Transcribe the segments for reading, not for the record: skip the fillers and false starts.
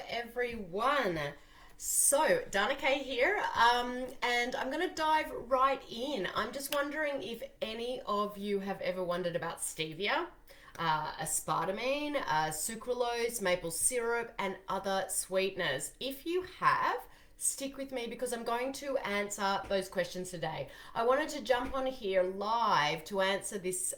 everyone. So, Dana Kay here, and I'm going to dive right in. I'm just wondering if any of you have ever wondered about stevia, aspartame, sucralose, maple syrup, and other sweeteners. If you have, stick with me because I'm going to answer those questions today. I wanted to jump on here live to answer these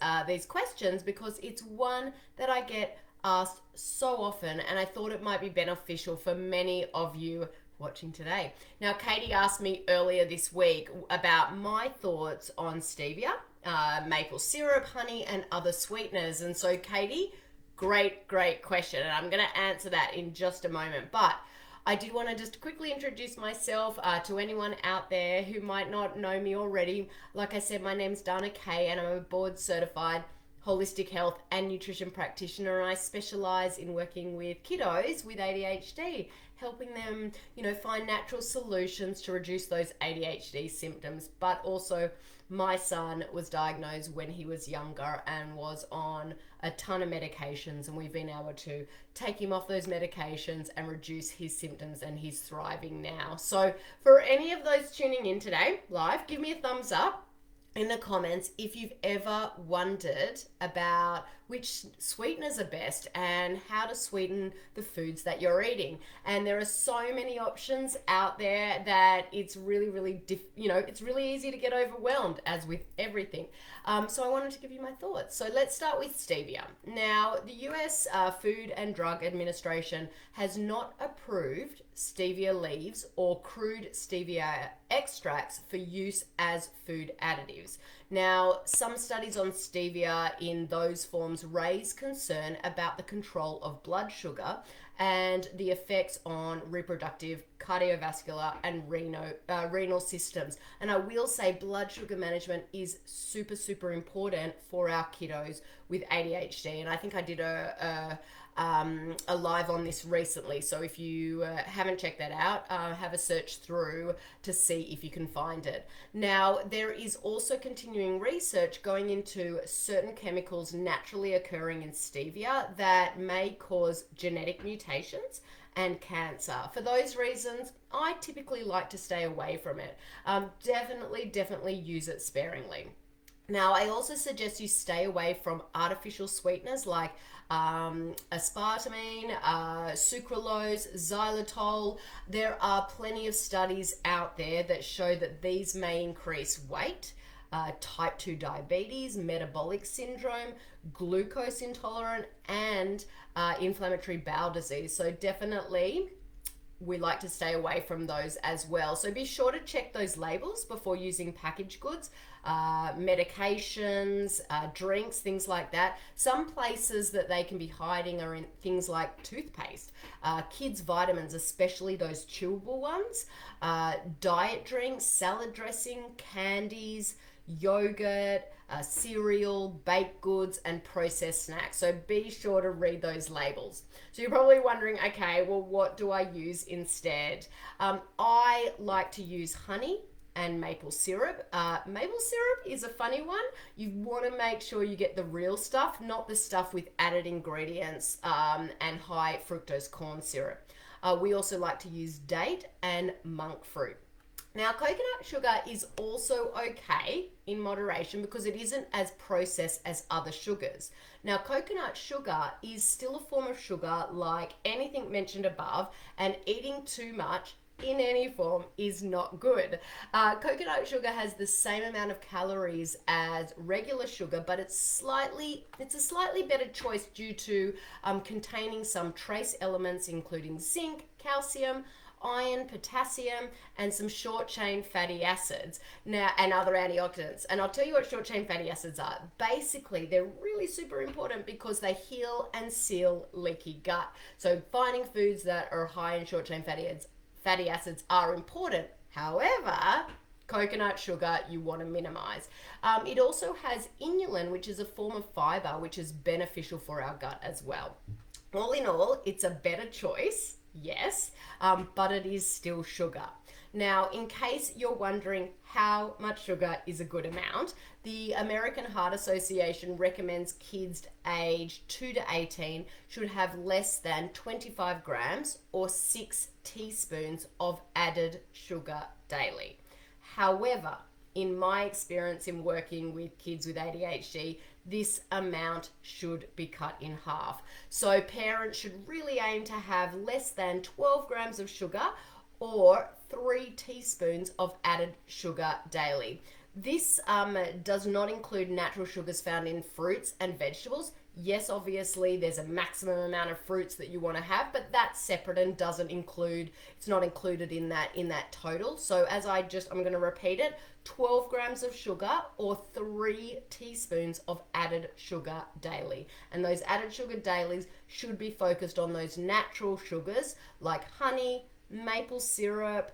questions because it's one that I get asked so often, and I thought it might be beneficial for many of you watching today. Now, Katie asked me earlier this week about my thoughts on stevia, maple syrup, honey, and other sweeteners. And so, Katie, great question, and I'm going to answer that in just a moment. But I did want to just quickly introduce myself to anyone out there who might not know me already. Like I said, my name's Dana Kay, and I'm a board certified holistic health and nutrition practitioner. I specialize in working with kiddos with ADHD, helping them, find natural solutions to reduce those ADHD symptoms. But also, my son was diagnosed when he was younger and was on a ton of medications, and we've been able to take him off those medications and reduce his symptoms, and he's thriving now. So for any of those tuning in today live, give me a thumbs up in the comments if you've ever wondered about which sweeteners are best and how to sweeten the foods that you're eating. And there are so many options out there that it's really it's really easy to get overwhelmed, as with everything. So I wanted to give you my thoughts. So let's start with stevia. Now, the US Food and Drug Administration has not approved stevia leaves or crude stevia extracts for use as food additives. Now, some studies on stevia in those forms raise concern about the control of blood sugar and the effects on reproductive, cardiovascular, and renal systems. And I will say blood sugar management is super important for our kiddos with ADHD. And I think I did a live on this recently, so if you haven't checked that out, have a search through to see if you can find it. Now, there is also continuing research going into certain chemicals naturally occurring in stevia that may cause genetic mutations and cancer. For those reasons, I typically like to stay away from it. Definitely use it sparingly. Now, I also suggest you stay away from artificial sweeteners like aspartame, sucralose, xylitol. There are plenty of studies out there that show that these may increase weight, type 2 diabetes, metabolic syndrome, glucose intolerant, and inflammatory bowel disease. So definitely, we like to stay away from those as well. So be sure to check those labels before using packaged goods, medications, drinks, things like that. Some places that they can be hiding are in things like toothpaste, kids' vitamins, especially those chewable ones, diet drinks, salad dressing, candies, yogurt, cereal, baked goods, and processed snacks. So be sure to read those labels. So you're probably wondering, okay, well, what do I use instead? I like to use honey and maple syrup. Maple syrup is a funny one. You want to make sure you get the real stuff, not the stuff with added ingredients and high fructose corn syrup. We also like to use date and monk fruit. Now, coconut sugar is also okay in moderation because it isn't as processed as other sugars. Now, coconut sugar is still a form of sugar like anything mentioned above, and eating too much in any form is not good. Coconut sugar has the same amount of calories as regular sugar, but it's a slightly better choice due to containing some trace elements including zinc, calcium, iron, potassium, and some short-chain fatty acids and other antioxidants. And I'll tell you what short-chain fatty acids are. Basically, they're really super important because they heal and seal leaky gut. So finding foods that are high in short-chain fatty acids are important. However, coconut sugar you want to minimize. It also has inulin, which is a form of fiber, which is beneficial for our gut as well. All in all, it's a better choice Yes, but it is still sugar. Now, in case you're wondering how much sugar is a good amount, the American Heart Association recommends kids aged 2 to 18 should have less than 25 grams or 6 teaspoons of added sugar daily. However, in my experience in working with kids with ADHD, this amount should be cut in half. So parents should really aim to have less than 12 grams of sugar or 3 teaspoons of added sugar daily. This does not include natural sugars found in fruits and vegetables. Yes, obviously there's a maximum amount of fruits that you want to have, but that's separate and doesn't include, it's not included in that total. So I'm going to repeat it, 12 grams of sugar or 3 teaspoons of added sugar daily. And those added sugar dailies should be focused on those natural sugars like honey, maple syrup,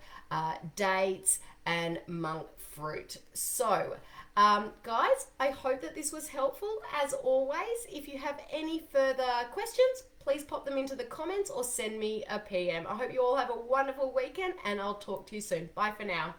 dates, and monk fruit. So, guys, I hope that this was helpful. As always, if you have any further questions, please pop them into the comments or send me a PM. I hope you all have a wonderful weekend, and I'll talk to you soon. Bye for now.